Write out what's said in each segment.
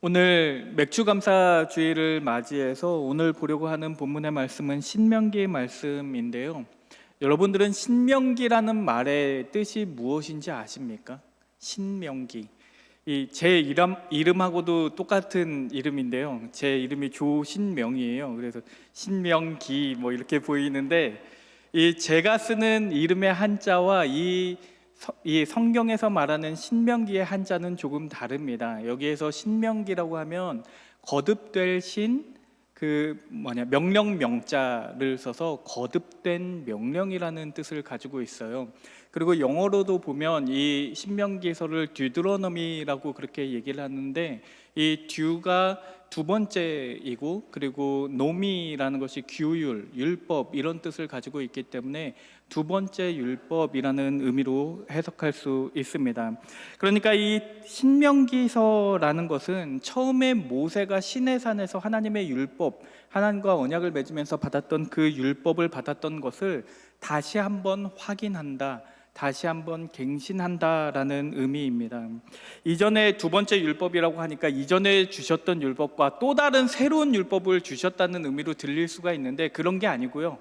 오늘 맥주감사주의를 맞이해서 오늘 보려고 하는 본문의 말씀은 신명기의 말씀인데요. 여러분들은 신명기라는 말의 뜻이 무엇인지 아십니까? 신명기. 제 이름하고도 똑같은 이름인데요. 제 이름이 조신명이에요. 그래서 신명기 뭐 이렇게 보이는데, 제가 쓰는 이름의 한자와 이 성경에서 말하는 신명기의 한자는 조금 다릅니다. 여기에서 신명기라고 하면 거듭될 명령 명자를 써서 거듭된 명령이라는 뜻을 가지고 있어요. 그리고 영어로도 보면 이 신명기서를 듀드로노미라고 그렇게 얘기를 하는데, 이 듀가 두 번째이고, 그리고 노미라는 것이 규율, 율법 이런 뜻을 가지고 있기 때문에 두 번째 율법이라는 의미로 해석할 수 있습니다. 그러니까 이 신명기서라는 것은 처음에 모세가 시내산에서 하나님의 율법, 하나님과 언약을 맺으면서 받았던 그 율법을 받았던 것을 다시 한번 확인한다, 다시 한번 갱신한다라는 의미입니다. 이전에 두 번째 율법이라고 하니까 이전에 주셨던 율법과 또 다른 새로운 율법을 주셨다는 의미로 들릴 수가 있는데, 그런 게 아니고요.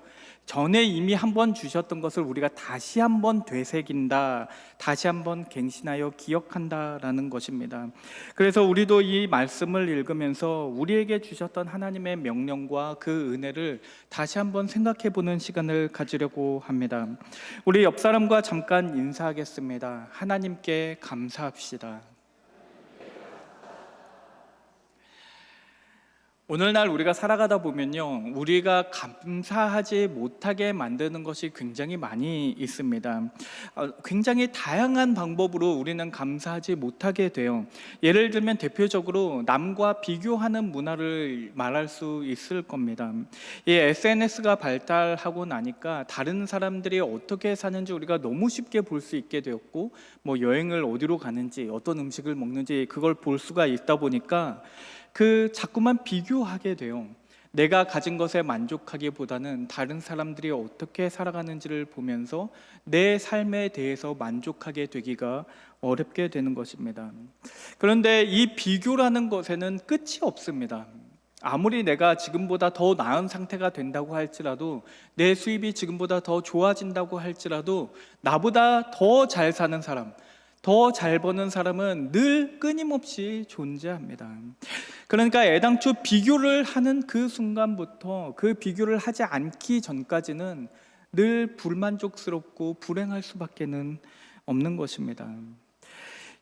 전에 이미 한번 주셨던 것을 우리가 다시 한번 되새긴다, 다시 한번 갱신하여 기억한다라는 것입니다. 그래서 우리도 이 말씀을 읽으면서 우리에게 주셨던 하나님의 명령과 그 은혜를 다시 한번 생각해 보는 시간을 가지려고 합니다. 우리 옆 사람과 잠깐 인사하겠습니다. 하나님께 감사합시다. 오늘날 우리가 살아가다 보면요, 우리가 감사하지 못하게 만드는 것이 굉장히 많이 있습니다. 굉장히 다양한 방법으로 우리는 감사하지 못하게 돼요. 예를 들면 대표적으로 남과 비교하는 문화를 말할 수 있을 겁니다. 이 SNS가 발달하고 나니까 다른 사람들이 어떻게 사는지 우리가 너무 쉽게 볼 수 있게 되었고, 뭐 여행을 어디로 가는지, 어떤 음식을 먹는지 그걸 볼 수가 있다 보니까 자꾸만 비교하게 돼요. 내가 가진 것에 만족하기보다는 다른 사람들이 어떻게 살아가는지를 보면서 내 삶에 대해서 만족하게 되기가 어렵게 되는 것입니다. 그런데 이 비교라는 것에는 끝이 없습니다. 아무리 내가 지금보다 더 나은 상태가 된다고 할지라도, 내 수입이 지금보다 더 좋아진다고 할지라도, 나보다 더 잘 사는 사람, 더 잘 버는 사람은 늘 끊임없이 존재합니다. 그러니까 애당초 비교를 하는 그 순간부터 그 비교를 하지 않기 전까지는 늘 불만족스럽고 불행할 수밖에는 없는 것입니다.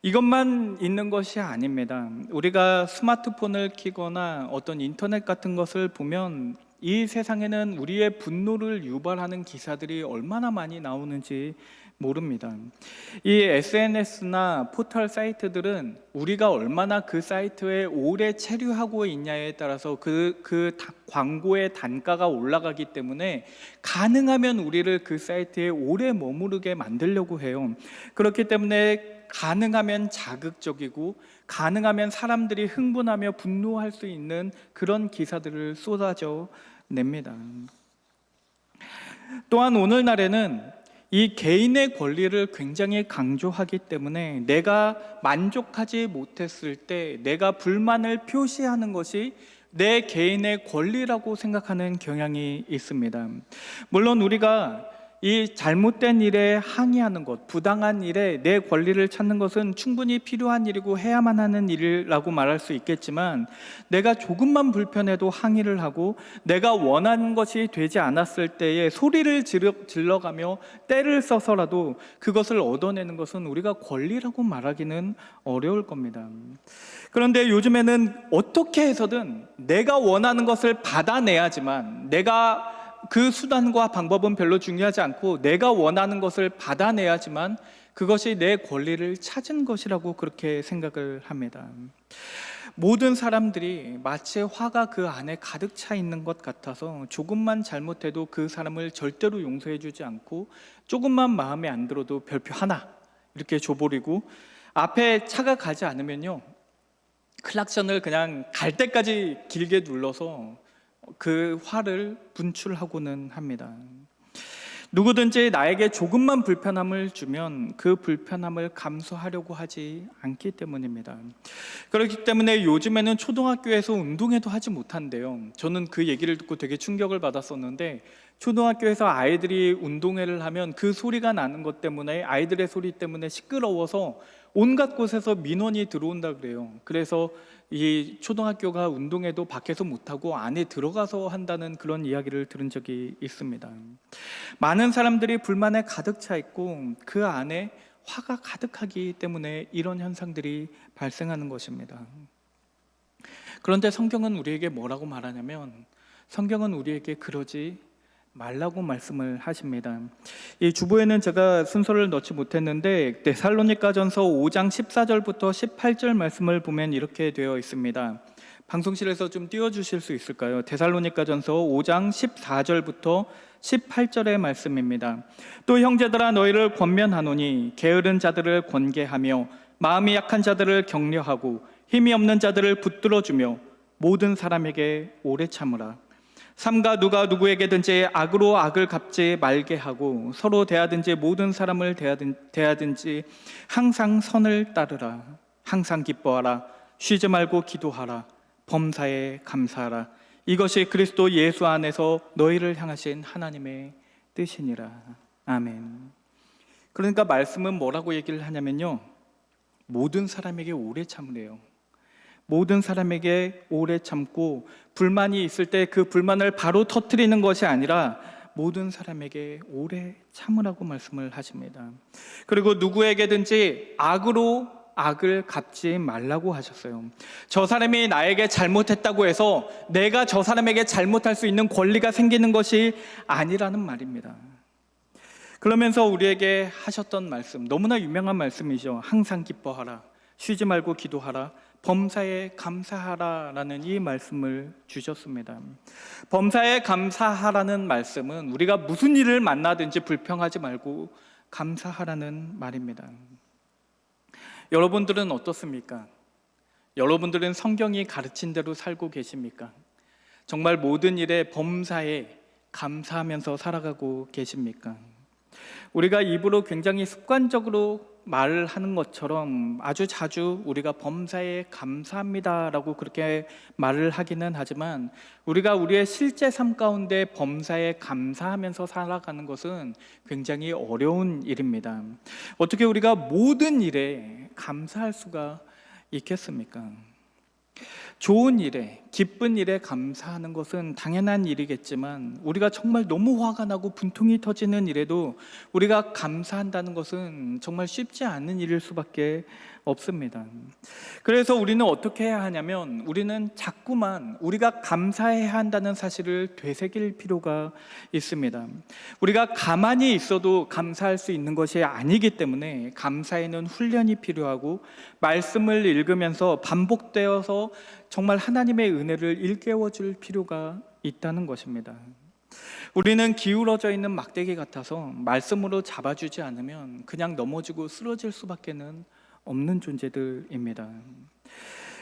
이것만 있는 것이 아닙니다. 우리가 스마트폰을 켜거나 어떤 인터넷 같은 것을 보면 이 세상에는 우리의 분노를 유발하는 기사들이 얼마나 많이 나오는지 모릅니다. 이 SNS나 포털 사이트들은 우리가 얼마나 그 사이트에 오래 체류하고 있냐에 따라서 광고의 단가가 올라가기 때문에 가능하면 우리를 그 사이트에 오래 머무르게 만들려고 해요. 그렇기 때문에 가능하면 자극적이고, 가능하면 사람들이 흥분하며 분노할 수 있는 그런 기사들을 쏟아져 냅니다. 또한 오늘날에는 이 개인의 권리를 굉장히 강조하기 때문에 내가 만족하지 못했을 때 내가 불만을 표시하는 것이 내 개인의 권리라고 생각하는 경향이 있습니다. 물론 우리가 이 잘못된 일에 항의하는 것, 부당한 일에 내 권리를 찾는 것은 충분히 필요한 일이고 해야만 하는 일이라고 말할 수 있겠지만, 내가 조금만 불편해도 항의를 하고 내가 원하는 것이 되지 않았을 때에 소리를 질러가며 때를 써서라도 그것을 얻어내는 것은 우리가 권리라고 말하기는 어려울 겁니다. 그런데 요즘에는 어떻게 해서든 내가 원하는 것을 받아내야지만, 내가 그 수단과 방법은 별로 중요하지 않고 내가 원하는 것을 받아내야지만 그것이 내 권리를 찾은 것이라고 그렇게 생각을 합니다. 모든 사람들이 마치 화가 그 안에 가득 차 있는 것 같아서 조금만 잘못해도 그 사람을 절대로 용서해 주지 않고, 조금만 마음에 안 들어도 별표 하나 이렇게 줘버리고, 앞에 차가 가지 않으면요, 클락션을 그냥 갈 때까지 길게 눌러서 그 화를 분출하고는 합니다. 누구든지 나에게 조금만 불편함을 주면 그 불편함을 감수하려고 하지 않기 때문입니다. 그렇기 때문에 요즘에는 초등학교에서 운동회도 하지 못한대요. 저는 그 얘기를 듣고 되게 충격을 받았었는데, 초등학교에서 아이들이 운동회를 하면 그 소리가 나는 것 때문에, 아이들의 소리 때문에 시끄러워서 온갖 곳에서 민원이 들어온다 그래요. 그래서 이 초등학교가 운동회도 밖에서 못하고 안에 들어가서 한다는 그런 이야기를 들은 적이 있습니다. 많은 사람들이 불만에 가득 차 있고 그 안에 화가 가득하기 때문에 이런 현상들이 발생하는 것입니다. 그런데 성경은 우리에게 뭐라고 말하냐면, 성경은 우리에게 그러지 말라고 말씀을 하십니다. 이 주보에는 제가 순서를 넣지 못했는데 데살로니가전서 5장 14절부터 18절 말씀을 보면 이렇게 되어 있습니다. 방송실에서 좀 띄워주실 수 있을까요? 데살로니가전서 5장 14절부터 18절의 말씀입니다. 또 형제들아, 너희를 권면하노니 게으른 자들을 권계하며 마음이 약한 자들을 격려하고 힘이 없는 자들을 붙들어주며 모든 사람에게 오래 참으라. 삼가 누가 누구에게든지 악으로 악을 갚지 말게 하고 서로 대하든지 모든 사람을 대하든지 항상 선을 따르라. 항상 기뻐하라. 쉬지 말고 기도하라. 범사에 감사하라. 이것이 그리스도 예수 안에서 너희를 향하신 하나님의 뜻이니라. 아멘. 그러니까 말씀은 뭐라고 얘기를 하냐면요, 모든 사람에게 오래 참으래요. 모든 사람에게 오래 참고 불만이 있을 때 그 불만을 바로 터뜨리는 것이 아니라 모든 사람에게 오래 참으라고 말씀을 하십니다. 그리고 누구에게든지 악으로 악을 갚지 말라고 하셨어요. 저 사람이 나에게 잘못했다고 해서 내가 저 사람에게 잘못할 수 있는 권리가 생기는 것이 아니라는 말입니다. 그러면서 우리에게 하셨던 말씀, 너무나 유명한 말씀이죠. 항상 기뻐하라. 쉬지 말고 기도하라. 범사에 감사하라라는 이 말씀을 주셨습니다. 범사에 감사하라는 말씀은 우리가 무슨 일을 만나든지 불평하지 말고 감사하라는 말입니다. 여러분들은 어떻습니까? 여러분들은 성경이 가르친 대로 살고 계십니까? 정말 모든 일에 범사에 감사하면서 살아가고 계십니까? 우리가 입으로 굉장히 습관적으로 말을 하는 것처럼 아주 자주 우리가 범사에 감사합니다라고 그렇게 말을 하기는 하지만, 우리가 우리의 실제 삶 가운데 범사에 감사하면서 살아가는 것은 굉장히 어려운 일입니다. 어떻게 우리가 모든 일에 감사할 수가 있겠습니까? 좋은 일에, 기쁜 일에 감사하는 것은 당연한 일이겠지만, 우리가 정말 너무 화가 나고 분통이 터지는 일에도 우리가 감사한다는 것은 정말 쉽지 않은 일일 수밖에 없습니다. 그래서 우리는 어떻게 해야 하냐면, 우리는 자꾸만 우리가 감사해야 한다는 사실을 되새길 필요가 있습니다. 우리가 가만히 있어도 감사할 수 있는 것이 아니기 때문에 감사에는 훈련이 필요하고, 말씀을 읽으면서 반복되어서 정말 하나님의 은혜를 일깨워 줄 필요가 있다는 것입니다. 우리는 기울어져 있는 막대기 같아서 말씀으로 잡아주지 않으면 그냥 넘어지고 쓰러질 수밖에는 없는 존재들입니다.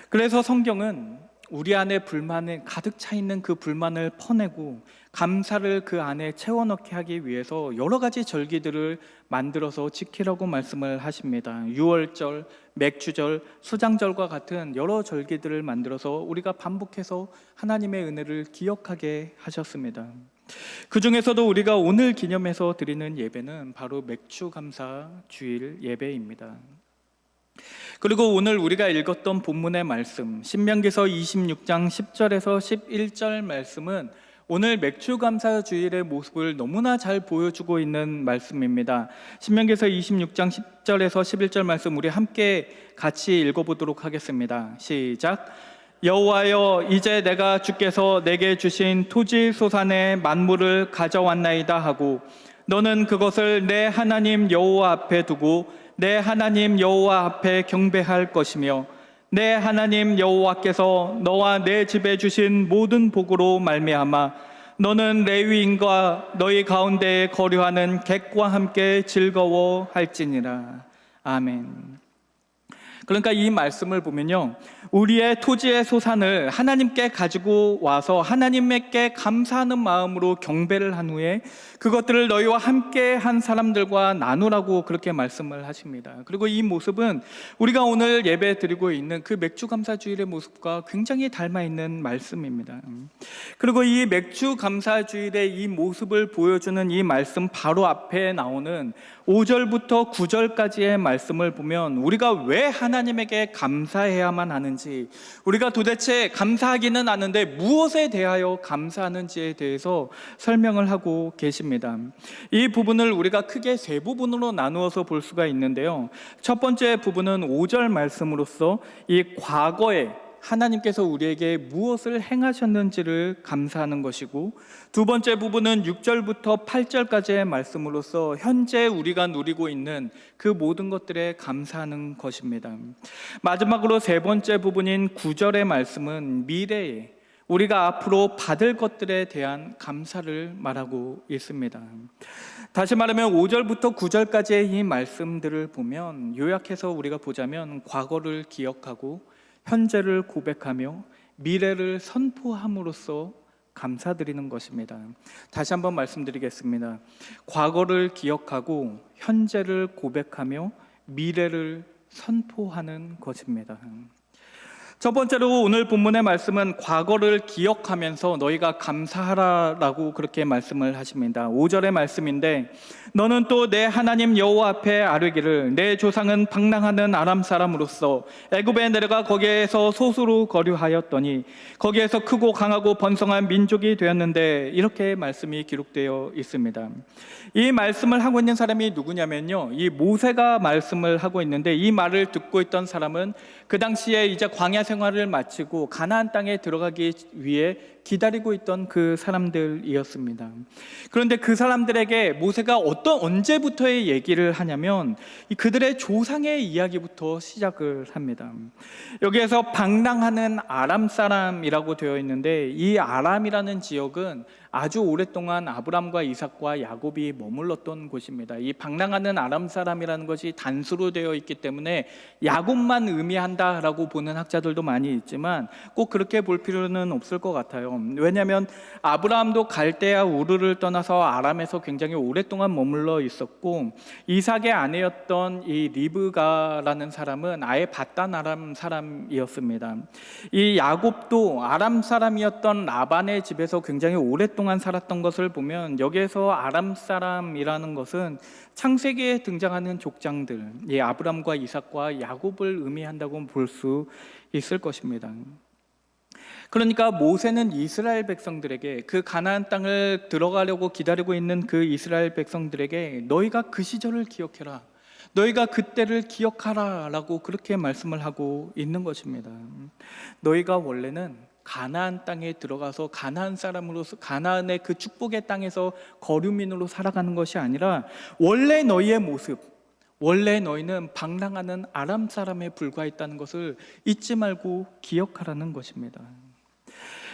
그래서 성경은 우리 안에 불만에 가득 차 있는 그 불만을 퍼내고 감사를 그 안에 채워넣게 하기 위해서 여러 가지 절기들을 만들어서 지키라고 말씀을 하십니다. 유월절, 맥주절, 수장절과 같은 여러 절기들을 만들어서 우리가 반복해서 하나님의 은혜를 기억하게 하셨습니다. 그 중에서도 우리가 오늘 기념해서 드리는 예배는 바로 맥주감사 주일 예배입니다. 그리고 오늘 우리가 읽었던 본문의 말씀, 신명기서 26장 10절에서 11절 말씀은 오늘 맥주감사 주일의 모습을 너무나 잘 보여주고 있는 말씀입니다. 신명기서 26장 10절에서 11절 말씀 우리 함께 같이 읽어보도록 하겠습니다. 시작. 여호와여, 이제 내가 주께서 내게 주신 토지 소산의 만물을 가져왔나이다 하고 너는 그것을 내 하나님 여호와 앞에 두고 내 하나님 여호와 앞에 경배할 것이며, 내 하나님 여호와께서 너와 내 집에 주신 모든 복으로 말미암아 너는 레위인과 너희 가운데에 거류하는 객과 함께 즐거워할지니라. 아멘. 그러니까 이 말씀을 보면요, 우리의 토지의 소산을 하나님께 가지고 와서 하나님께 감사하는 마음으로 경배를 한 후에 그것들을 너희와 함께 한 사람들과 나누라고 그렇게 말씀을 하십니다. 그리고 이 모습은 우리가 오늘 예배 드리고 있는 그 맥주 감사 주일의 모습과 굉장히 닮아 있는 말씀입니다. 그리고 이 맥주 감사 주일의 이 모습을 보여주는 이 말씀 바로 앞에 나오는 5절부터 9절까지의 말씀을 보면 우리가 왜 하나님에게 감사해야만 하는지, 우리가 도대체 감사하기는 하는데 무엇에 대하여 감사하는지에 대해서 설명을 하고 계십니다. 이 부분을 우리가 크게 세 부분으로 나누어서 볼 수가 있는데요, 첫 번째 부분은 5절 말씀으로서 이 과거에 하나님께서 우리에게 무엇을 행하셨는지를 감사하는 것이고, 두 번째 부분은 6절부터 8절까지의 말씀으로서 현재 우리가 누리고 있는 그 모든 것들에 감사하는 것입니다. 마지막으로 세 번째 부분인 9절의 말씀은 미래에 우리가 앞으로 받을 것들에 대한 감사를 말하고 있습니다. 다시 말하면 5절부터 9절까지의 이 말씀들을 보면, 요약해서 우리가 보자면 과거를 기억하고 현재를 고백하며 미래를 선포함으로써 감사드리는 것입니다. 다시 한번 말씀드리겠습니다. 과거를 기억하고 현재를 고백하며 미래를 선포하는 것입니다. 첫 번째로 오늘 본문의 말씀은 과거를 기억하면서 너희가 감사하라라고 그렇게 말씀을 하십니다. 5절의 말씀인데, 너는 또 내 하나님 여호와 앞에 아뢰기를 내 조상은 방랑하는 아람 사람으로서 애굽에 내려가 거기에서 소수로 거류하였더니 거기에서 크고 강하고 번성한 민족이 되었는데, 이렇게 말씀이 기록되어 있습니다. 이 말씀을 하고 있는 사람이 누구냐면요, 이 모세가 말씀을 하고 있는데, 이 말을 듣고 있던 사람은 그 당시에 이제 광야 생활을 마치고 가나안 땅에 들어가기 위해 기다리고 있던 그 사람들이었습니다. 그런데 그 사람들에게 모세가 언제부터의 얘기를 하냐면 그들의 조상의 이야기부터 시작을 합니다. 여기에서 방랑하는 아람 사람이라고 되어 있는데, 이 아람이라는 지역은 아주 오랫동안 아브람과 이삭과 야곱이 머물렀던 곳입니다. 이 방랑하는 아람 사람이라는 것이 단수로 되어 있기 때문에 야곱만 의미한다라고 보는 학자들도 많이 있지만 꼭 그렇게 볼 필요는 없을 것 같아요. 왜냐하면 아브라함도 갈대아 우르를 떠나서 아람에서 굉장히 오랫동안 머물러 있었고, 이삭의 아내였던 이 리브가라는 사람은 아예 바단 아람 사람이었습니다. 이 야곱도 아람 사람이었던 라반의 집에서 굉장히 오랫동안 살았던 것을 보면, 여기에서 아람 사람이라는 것은 창세기에 등장하는 족장들, 이 아브람과 이삭과 야곱을 의미한다고 볼 수 있을 것입니다. 그러니까 모세는 이스라엘 백성들에게, 그 가나안 땅을 들어가려고 기다리고 있는 그 이스라엘 백성들에게 너희가 그 시절을 기억해라, 너희가 그때를 기억하라 라고 그렇게 말씀을 하고 있는 것입니다. 너희가 원래는 가나안 땅에 들어가서 가나안 사람으로서 가나안의 그 축복의 땅에서 거류민으로 살아가는 것이 아니라 원래 너희의 모습, 원래 너희는 방랑하는 아람 사람에 불과했다는 것을 잊지 말고 기억하라는 것입니다.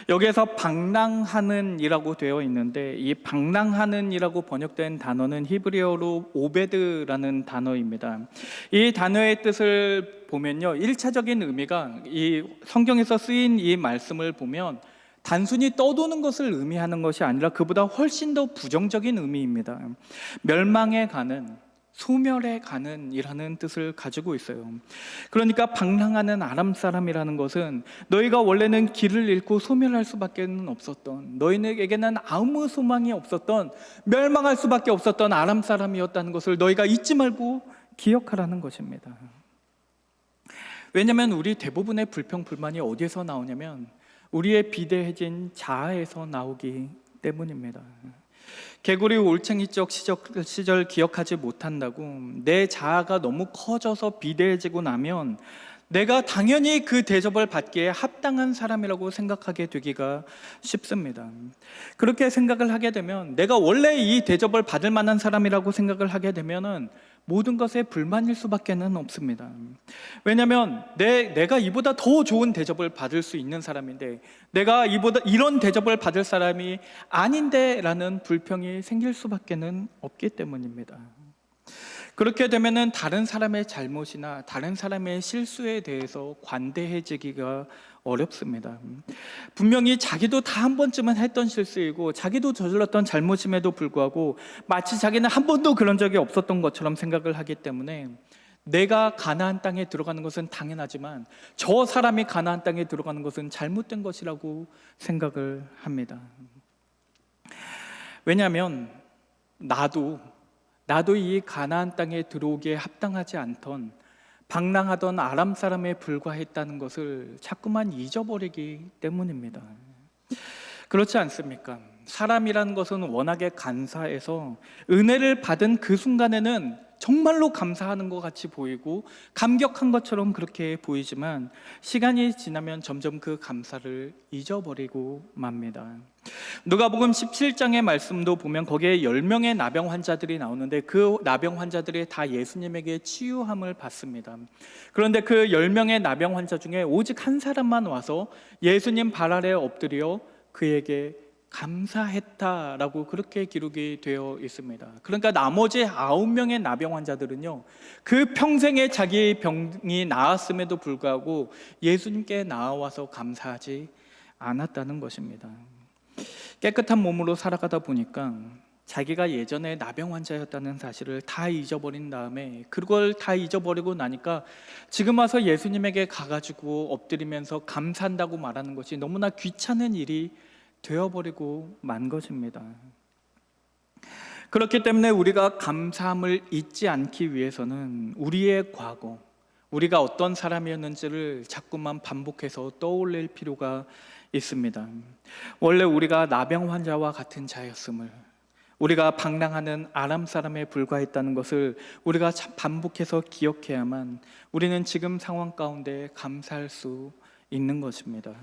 여기에서 방랑하는 이라고 되어 있는데, 이 방랑하는 이라고 번역된 단어는 히브리어로 오베드라는 단어입니다. 이 단어의 뜻을 보면요, 1차적인 의미가 이 성경에서 쓰인 이 말씀을 보면 단순히 떠도는 것을 의미하는 것이 아니라 그보다 훨씬 더 부정적인 의미입니다. 멸망에 가는, 소멸해 가는 이라는 뜻을 가지고 있어요. 그러니까 방랑하는 아람 사람이라는 것은 너희가 원래는 길을 잃고 소멸할 수밖에 없었던, 너희에게는 아무 소망이 없었던, 멸망할 수밖에 없었던 아람 사람이었다는 것을 너희가 잊지 말고 기억하라는 것입니다. 왜냐하면 우리 대부분의 불평, 불만이 어디에서 나오냐면 우리의 비대해진 자아에서 나오기 때문입니다. 개구리 올챙이적 시절 기억하지 못한다고, 내 자아가 너무 커져서 비대해지고 나면 내가 당연히 그 대접을 받기에 합당한 사람이라고 생각하게 되기가 쉽습니다. 그렇게 생각을 하게 되면, 내가 원래 이 대접을 받을 만한 사람이라고 생각을 하게 되면은 모든 것에 불만일 수밖에 없습니다. 왜냐하면 내가 이보다 더 좋은 대접을 받을 수 있는 사람인데 내가 이런 대접을 받을 사람이 아닌데 라는 불평이 생길 수밖에 없기 때문입니다. 그렇게 되면은 다른 사람의 잘못이나 다른 사람의 실수에 대해서 관대해지기가 어렵습니다. 분명히 자기도 다 한 번쯤은 했던 실수이고 자기도 저질렀던 잘못임에도 불구하고 마치 자기는 한 번도 그런 적이 없었던 것처럼 생각을 하기 때문에 내가 가나안 땅에 들어가는 것은 당연하지만 저 사람이 가나안 땅에 들어가는 것은 잘못된 것이라고 생각을 합니다. 왜냐하면 나도 이 가나안 땅에 들어오기에 합당하지 않던 방랑하던 아람 사람에 불과했다는 것을 자꾸만 잊어버리기 때문입니다. 그렇지 않습니까? 사람이라는 것은 워낙에 간사해서 은혜를 받은 그 순간에는 정말로 감사하는 것 같이 보이고 감격한 것처럼 그렇게 보이지만 시간이 지나면 점점 그 감사를 잊어버리고 맙니다. 누가복음 17장의 말씀도 보면 거기에 10명의 나병 환자들이 나오는데 그 나병 환자들이 다 예수님에게 치유함을 받습니다. 그런데 그 10명의 나병 환자 중에 오직 한 사람만 와서 예수님 발 아래 엎드려 그에게 감사했다라고 그렇게 기록이 되어 있습니다. 그러니까 나머지 9명의 나병 환자들은요, 그 평생에 자기 병이 나았음에도 불구하고 예수님께 나와서 감사하지 않았다는 것입니다. 깨끗한 몸으로 살아가다 보니까 자기가 예전에 나병 환자였다는 사실을 다 잊어버린 다음에 그걸 다 잊어버리고 나니까 지금 와서 예수님에게 가가지고 엎드리면서 감사한다고 말하는 것이 너무나 귀찮은 일이 되어버리고 만 것입니다. 그렇기 때문에 우리가 감사함을 잊지 않기 위해서는 우리의 과거, 우리가 어떤 사람이었는지를 자꾸만 반복해서 떠올릴 필요가 있습니다. 원래 우리가 나병 환자와 같은 자였음을, 우리가 방랑하는 아람 사람에 불과했다는 것을 우리가 반복해서 기억해야만 우리는 지금 상황 가운데 감사할 수 있는 것입니다.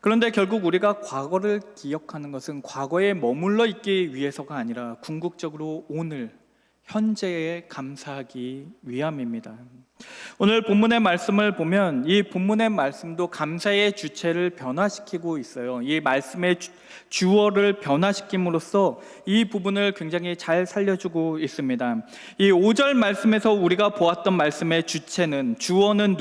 그런데 결국 우리가 과거를 기억하는 것은 과거에 머물러 있기 위해서가 아니라 궁극적으로 오늘, 현재에 감사하기 위함입니다. 오늘 본문의 말씀을 보면 이 본문의 말씀도 감사의 주체를 변화시키고 있어요. 이 말씀의 주어를 변화시킴으로써 이 부분을 굉장히 잘 살려주고 있습니다. 이 5절 말씀에서 우리가 보았던 말씀의 주체는, 주어는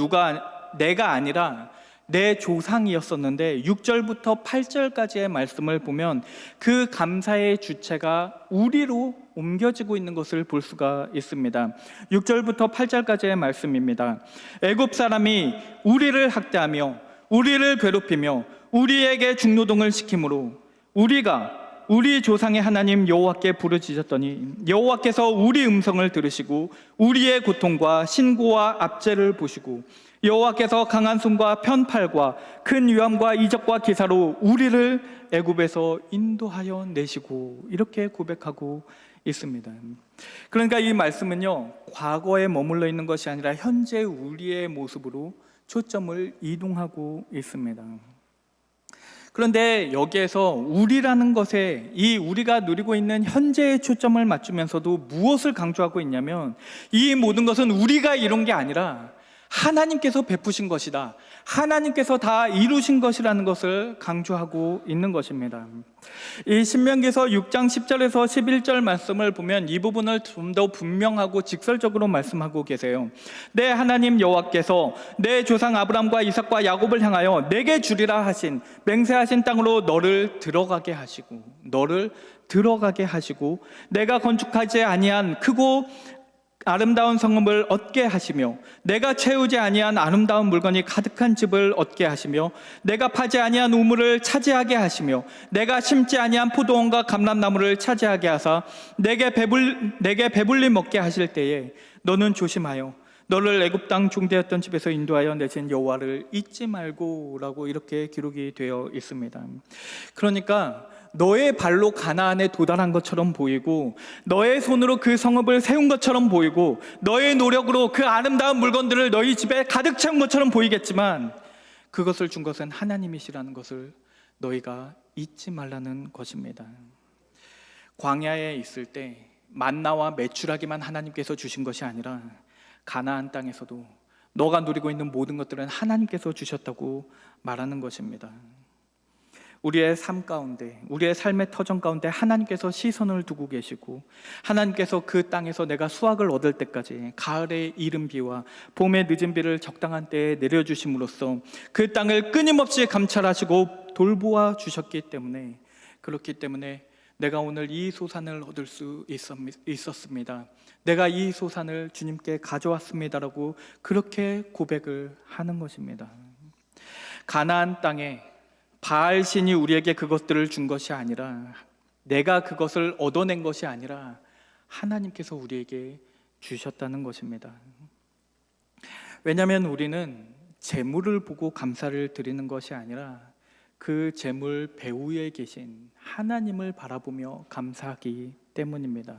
내가 아니라 내 조상이었었는데 6절부터 8절까지의 말씀을 보면 그 감사의 주체가 우리로 옮겨지고 있는 것을 볼 수가 있습니다. 6절부터 8절까지의 말씀입니다. 애굽 사람이 우리를 학대하며 우리를 괴롭히며 우리에게 중노동을 시키므로 우리가 우리 조상의 하나님 여호와께 부르짖었더니 여호와께서 우리 음성을 들으시고 우리의 고통과 신고와 압제를 보시고 여호와께서 강한 손과 편팔과 큰 위엄과 이적과 기사로 우리를 애굽에서 인도하여 내시고, 이렇게 고백하고 있습니다. 그러니까 이 말씀은요, 과거에 머물러 있는 것이 아니라 현재 우리의 모습으로 초점을 이동하고 있습니다. 그런데 여기에서 우리라는 것에, 이 우리가 누리고 있는 현재의 초점을 맞추면서도 무엇을 강조하고 있냐면 이 모든 것은 우리가 이룬 게 아니라 하나님께서 베푸신 것이다, 하나님께서 다 이루신 것이라는 것을 강조하고 있는 것입니다. 이 신명기서 6장 10절에서 11절 말씀을 보면 이 부분을 좀 더 분명하고 직설적으로 말씀하고 계세요. 내 하나님 여호와께서 내 조상 아브람과 이삭과 야곱을 향하여 내게 주리라 하신 맹세하신 땅으로 너를 들어가게 하시고 내가 건축하지 아니한 크고 아름다운 성읍을 얻게 하시며 내가 채우지 아니한 아름다운 물건이 가득한 집을 얻게 하시며 내가 파지 아니한 우물을 차지하게 하시며 내가 심지 아니한 포도원과 감람나무를 차지하게 하사 내게 배불리 먹게 하실 때에 너는 조심하여 너를 애굽 땅 종되었던 집에서 인도하여 내신 여호와를 잊지 말고라고 이렇게 기록이 되어 있습니다. 그러니까 너의 발로 가나안에 도달한 것처럼 보이고 너의 손으로 그 성읍을 세운 것처럼 보이고 너의 노력으로 그 아름다운 물건들을 너희 집에 가득 채운 것처럼 보이겠지만 그것을 준 것은 하나님이시라는 것을 너희가 잊지 말라는 것입니다. 광야에 있을 때 만나와 메추라기만 하나님께서 주신 것이 아니라 가나안 땅에서도 너가 누리고 있는 모든 것들은 하나님께서 주셨다고 말하는 것입니다. 우리의 삶 가운데, 우리의 삶의 터전 가운데 하나님께서 시선을 두고 계시고, 하나님께서 그 땅에서 내가 수확을 얻을 때까지 가을의 이른 비와 봄의 늦은 비를 적당한 때에 내려주심으로써 그 땅을 끊임없이 감찰하시고 돌보아 주셨기 때문에, 그렇기 때문에 내가 오늘 이 소산을 얻을 수 있었습니다. 내가 이 소산을 주님께 가져왔습니다라고 그렇게 고백을 하는 것입니다. 가나안 땅에 바알 신이 우리에게 그것들을 준 것이 아니라, 내가 그것을 얻어낸 것이 아니라 하나님께서 우리에게 주셨다는 것입니다. 왜냐하면 우리는 재물을 보고 감사를 드리는 것이 아니라 그 재물 배후에 계신 하나님을 바라보며 감사하기 때문입니다.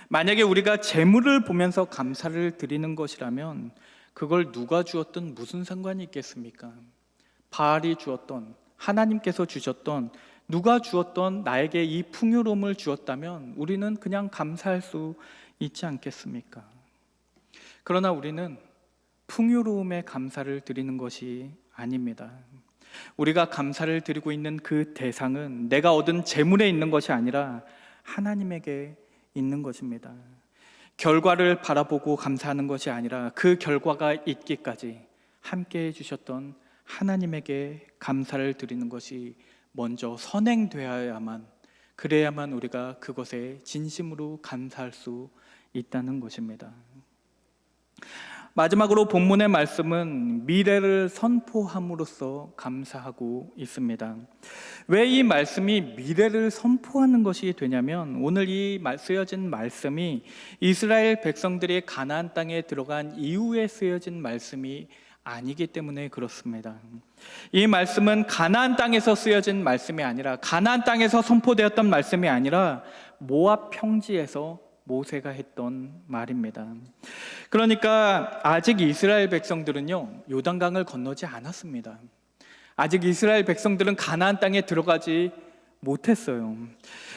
만약에 우리가 재물을 보면서 감사를 드리는 것이라면 그걸 누가 주었든 무슨 상관이 있겠습니까? 바알이 주었던, 하나님께서 주셨던, 누가 주었던 나에게 이 풍요로움을 주었다면 우리는 그냥 감사할 수 있지 않겠습니까? 그러나 우리는 풍요로움에 감사를 드리는 것이 아닙니다. 우리가 감사를 드리고 있는 그 대상은 내가 얻은 재물에 있는 것이 아니라 하나님에게 있는 것입니다. 결과를 바라보고 감사하는 것이 아니라 그 결과가 있기까지 함께 해주셨던 하나님에게 감사를 드리는 것이 먼저 선행되어야만, 그래야만 우리가 그것에 진심으로 감사할 수 있다는 것입니다. 마지막으로 본문의 말씀은 미래를 선포함으로써 감사하고 있습니다. 왜 이 말씀이 미래를 선포하는 것이 되냐면, 오늘 이 쓰여진 말씀이 이스라엘 백성들이 가나안 땅에 들어간 이후에 쓰여진 말씀이 아니기 때문에 그렇습니다. 이 말씀은 가나안 땅에서 쓰여진 말씀이 아니라, 가나안 땅에서 선포되었던 말씀이 아니라 모압 평지에서 모세가 했던 말입니다. 그러니까 아직 이스라엘 백성들은요, 요단강을 건너지 않았습니다. 아직 이스라엘 백성들은 가나안 땅에 들어가지 못했어요.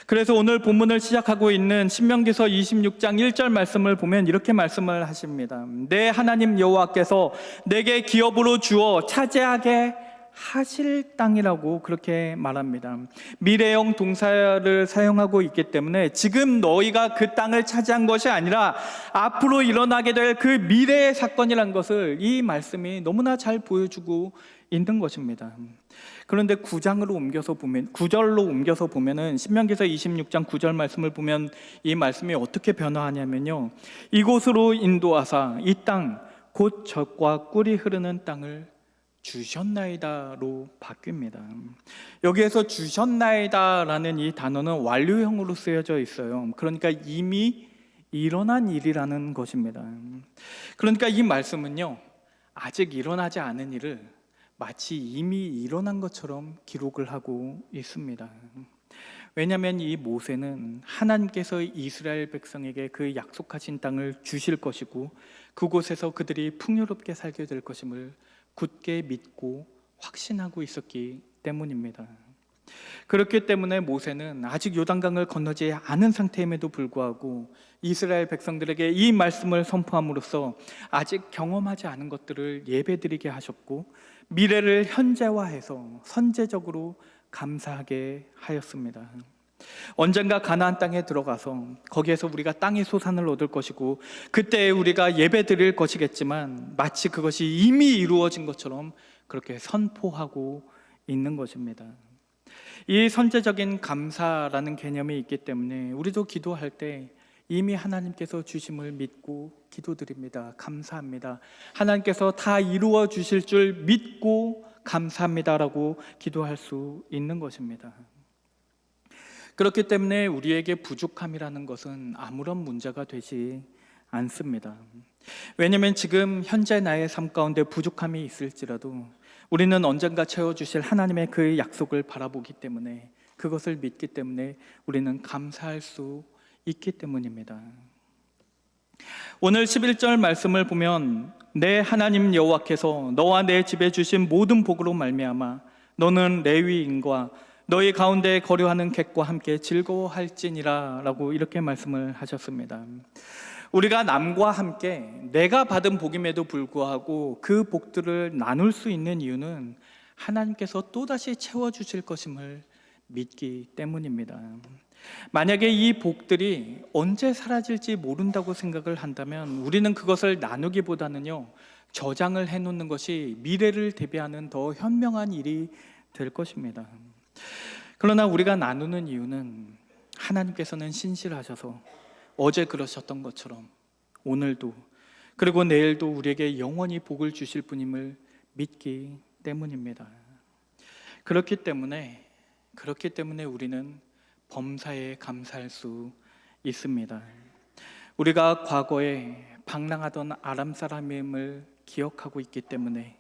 그래서 오늘 본문을 시작하고 있는 신명기서 26장 1절 말씀을 보면 이렇게 말씀을 하십니다. 내 하나님 여호와께서 내게 기업으로 주어 차지하게 하실 땅이라고 그렇게 말합니다. 미래형 동사를 사용하고 있기 때문에 지금 너희가 그 땅을 차지한 것이 아니라 앞으로 일어나게 될 그 미래의 사건이란 것을 이 말씀이 너무나 잘 보여주고 있는 것입니다. 그런데 9절로 옮겨서 보면은 신명기서 26장 9절 말씀을 보면 이 말씀이 어떻게 변화하냐면요, 이곳으로 인도하사 이 땅 곧 젖과 꿀이 흐르는 땅을 주셨나이다로 바뀝니다. 여기에서 주셨나이다라는 이 단어는 완료형으로 쓰여져 있어요. 그러니까 이미 일어난 일이라는 것입니다. 그러니까 이 말씀은요, 아직 일어나지 않은 일을 마치 이미 일어난 것처럼 기록을 하고 있습니다. 왜냐하면 이 모세는 하나님께서 이스라엘 백성에게 그 약속하신 땅을 주실 것이고 그곳에서 그들이 풍요롭게 살게 될 것임을 굳게 믿고 확신하고 있었기 때문입니다. 그렇기 때문에 모세는 아직 요단강을 건너지 않은 상태임에도 불구하고 이스라엘 백성들에게 이 말씀을 선포함으로써 아직 경험하지 않은 것들을 예배드리게 하셨고 미래를 현재화해서 선제적으로 감사하게 하였습니다. 언젠가 가나안 땅에 들어가서 거기에서 우리가 땅의 소산을 얻을 것이고 그때 우리가 예배드릴 것이겠지만 마치 그것이 이미 이루어진 것처럼 그렇게 선포하고 있는 것입니다. 이 선제적인 감사라는 개념이 있기 때문에 우리도 기도할 때 이미 하나님께서 주심을 믿고 기도드립니다. 감사합니다. 하나님께서 다 이루어 주실 줄 믿고 감사합니다라고 기도할 수 있는 것입니다. 그렇기 때문에 우리에게 부족함이라는 것은 아무런 문제가 되지 않습니다. 왜냐하면 지금 현재 나의 삶 가운데 부족함이 있을지라도 우리는 언젠가 채워주실 하나님의 그 약속을 바라보기 때문에, 그것을 믿기 때문에 우리는 감사할 수 있기 때문입니다. 오늘 11절 말씀을 보면 내 하나님 여호와께서 너와 내 집에 주신 모든 복으로 말미암아 너는 레위인과 너희 가운데 거류하는 객과 함께 즐거워할지니라 라고 이렇게 말씀을 하셨습니다. 우리가 남과 함께 내가 받은 복임에도 불구하고 그 복들을 나눌 수 있는 이유는 하나님께서 또다시 채워주실 것임을 믿기 때문입니다. 만약에 이 복들이 언제 사라질지 모른다고 생각을 한다면 우리는 그것을 나누기보다는요, 저장을 해놓는 것이 미래를 대비하는 더 현명한 일이 될 것입니다. 그러나 우리가 나누는 이유는 하나님께서는 신실하셔서 어제 그러셨던 것처럼 오늘도 그리고 내일도 우리에게 영원히 복을 주실 분임을 믿기 때문입니다. 그렇기 때문에 우리는 범사에 감사할 수 있습니다. 우리가 과거에 방랑하던 아람 사람임을 기억하고 있기 때문에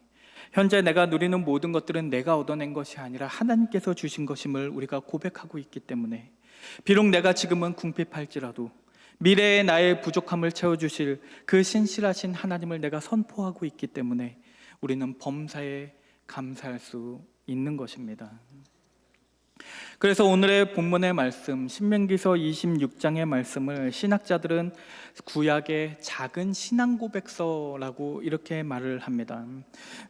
현재 내가 누리는 모든 것들은 내가 얻어낸 것이 아니라 하나님께서 주신 것임을 우리가 고백하고 있기 때문에 비록 내가 지금은 궁핍할지라도 미래의 나의 부족함을 채워주실 그 신실하신 하나님을 내가 선포하고 있기 때문에 우리는 범사에 감사할 수 있는 것입니다. 그래서 오늘의 본문의 말씀 신명기서 26장의 말씀을 신학자들은 구약의 작은 신앙 고백서라고 이렇게 말을 합니다.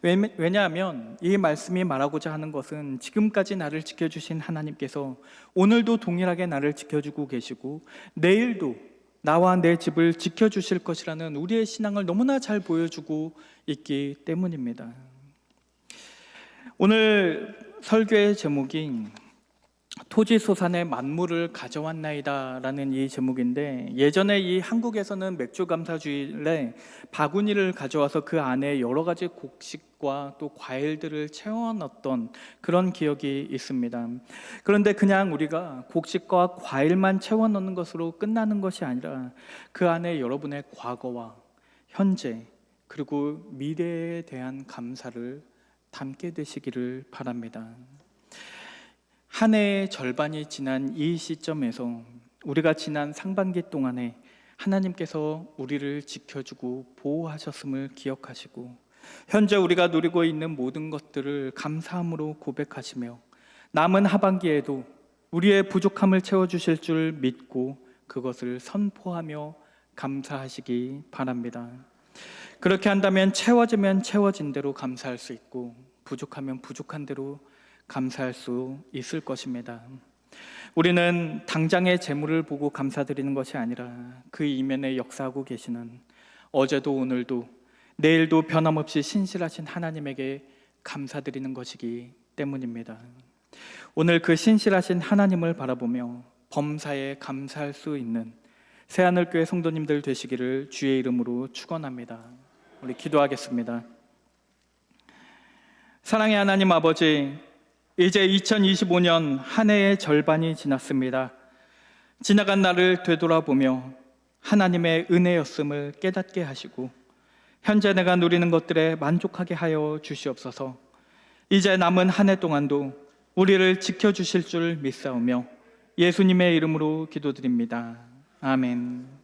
왜냐하면 이 말씀이 말하고자 하는 것은 지금까지 나를 지켜주신 하나님께서 오늘도 동일하게 나를 지켜주고 계시고 내일도 나와 내 집을 지켜주실 것이라는 우리의 신앙을 너무나 잘 보여주고 있기 때문입니다. 오늘 설교의 제목이 토지소산의 만물을 가져왔나이다 라는 이 제목인데, 예전에 이 한국에서는 맥주감사주일에 바구니를 가져와서 그 안에 여러 가지 곡식과 또 과일들을 채워넣었던 그런 기억이 있습니다. 그런데 그냥 우리가 곡식과 과일만 채워넣는 것으로 끝나는 것이 아니라 그 안에 여러분의 과거와 현재 그리고 미래에 대한 감사를 담게 되시기를 바랍니다. 한 해의 절반이 지난 이 시점에서 우리가 지난 상반기 동안에 하나님께서 우리를 지켜주고 보호하셨음을 기억하시고 현재 우리가 누리고 있는 모든 것들을 감사함으로 고백하시며 남은 하반기에도 우리의 부족함을 채워주실 줄 믿고 그것을 선포하며 감사하시기 바랍니다. 그렇게 한다면 채워지면 채워진 대로 감사할 수 있고 부족하면 부족한 대로 감사할 수 있을 것입니다. 우리는 당장의 재물을 보고 감사드리는 것이 아니라 그 이면에 역사하고 계시는 어제도 오늘도 내일도 변함없이 신실하신 하나님에게 감사드리는 것이기 때문입니다. 오늘 그 신실하신 하나님을 바라보며 범사에 감사할 수 있는 새하늘교회 성도님들 되시기를 주의 이름으로 축원합니다. 우리 기도하겠습니다. 사랑의 하나님 아버지, 이제 2025년 한 해의 절반이 지났습니다. 지나간 날을 되돌아보며 하나님의 은혜였음을 깨닫게 하시고 현재 내가 누리는 것들에 만족하게 하여 주시옵소서. 이제 남은 한 해 동안도 우리를 지켜주실 줄 믿사오며 예수님의 이름으로 기도드립니다. 아멘.